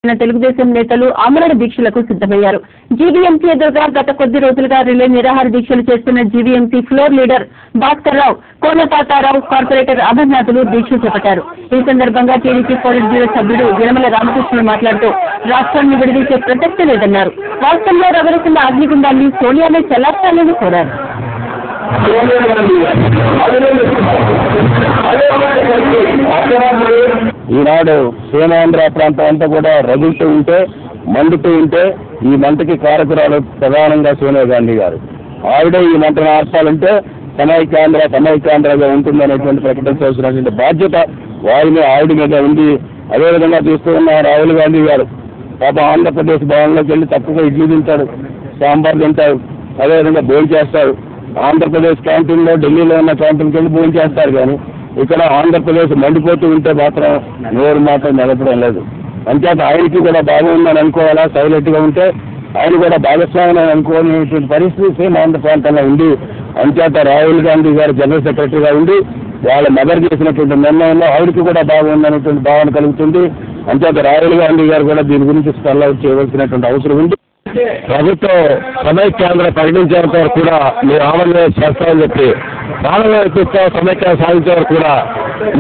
తెలుగుదేశం నేతలు ఆమరణ దీక్షలకు సిద్ధమయ్యారు. జీవీఎంసీ ఎదురుగా గత కొద్ది రోజులుగా రిలే నిరాహార దీక్షలు చేస్తున్న GVMC floor leader Bhaskar Rao, Kona Tata Rao, corporator అమర్నాథులు దీక్ష చేపట్టారు. ఈ సందర్భంగా టీడీపీ పోలిట్ బ్యూరో సభ్యుడు యనమల రామకృష్ణ మాట్లాడుతూ రాష్ట్రాన్ని విడదీసే ప్రసక్తి లేదన్నారు. రాష్ట్రంలో రగులుతున్న అగ్నిగుండాన్ని సోనియానే చల్లార్చాలని కోరారు. ఈనాడు సీమాంధ్ర ప్రాంతం అంతా కూడా రగులుతూ ఉంటే, మండుతూ ఉంటే ఈ మంటకి కారకురాలు ప్రధానంగా సోనియా గాంధీ గారు. ఆవిడే ఈ మంటను ఆర్పాలంటే సమైక్యాంధ్రగా ఉంటుందనేటువంటి ప్రకటించాల్సినటువంటి బాధ్యత ఆవిడ మీద ఉంది. అదేవిధంగా చూస్తూ ఉన్న రాహుల్ గాంధీ గారు పాప ఆంధ్రప్రదేశ్ భవన్లోకి వెళ్ళి తక్కువ ఇడ్లీ తింటాడు, సాంబార్ తింటారు, అదేవిధంగా భోజనం చేస్తారు. ఆంధ్రప్రదేశ్ క్యాంటీన్లో ఢిల్లీలో ఉన్న క్యాంటీన్కి వెళ్ళి భోజనం చేస్తారు. కానీ ఇక్కడ ఆంధ్రప్రదేశ్ మండిపోతూ ఉంటే మాత్రం నోరు మాత్రం నిలపడం లేదు. అంచేత ఆయనకి కూడా బాగుందని అనుకోవాలా, సైలెంట్గా ఉంటే ఆయన కూడా భాగస్వామ్యం అనుకోనేటువంటి పరిస్థితి సేమ్ ఆంధ్ర ప్రాంతంలో ఉంది. అంచేత రాహుల్ గాంధీ గారు జనరల్ సెక్రటరీగా ఉండి వాళ్ళ మదర్ చేసినటువంటి నిర్ణయంలో ఆవిడకి కూడా బాగుందనేటువంటి భావన కలుగుతుంది. అంచేత రాహుల్ గాంధీ గారు కూడా దీని గురించి స్పెల్ అవుట్ చేయవలసినటువంటి అవసరం ఉంది. ప్రభుత్వం సమైక్యాంధ్ర ప్రకటించేంత వరకు కూడా మీరు ఆమరణ చేస్తామని చెప్పి, పాలన సమైక్యం సాధించే వరకు కూడా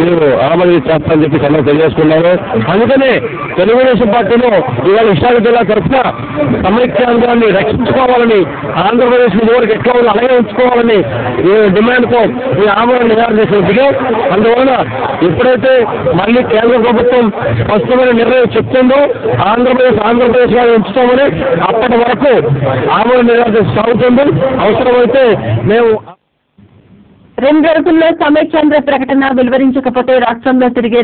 మీరు ఆమరణ చేస్తామని చెప్పి సమ్మె తెలియజేసుకున్నారు. అందుకని తెలుగుదేశం పార్టీలో ఇవాళ విశాఖ జిల్లా తరఫున సమైక్యాంధ్రాన్ని రక్షించుకోవాలని, ఆంధ్రప్రదేశ్ వరకు ఎట్లా ఉందో అలాగే ఉంచుకోవాలని డిమాండ్తో ఈ ఆమరణ నిరాహార దీక్ష దిగాం. అందువలన ఎప్పుడైతే మళ్ళీ కేంద్ర ప్రభుత్వం స్పష్టమైన నిర్ణయం చెప్తుందో ఆంధ్రప్రదేశ్ గా ఉంచుతామని అప్పటి వరకు ఆమరణ నిరాహార దీక్ష సాగుతుంది. అవసరమైతే మేము 2 రోజుల్లో సమైక్యాంధ్ర ప్రకటన వెలువరించకపోతే రాష్ట్రంలో తిరిగే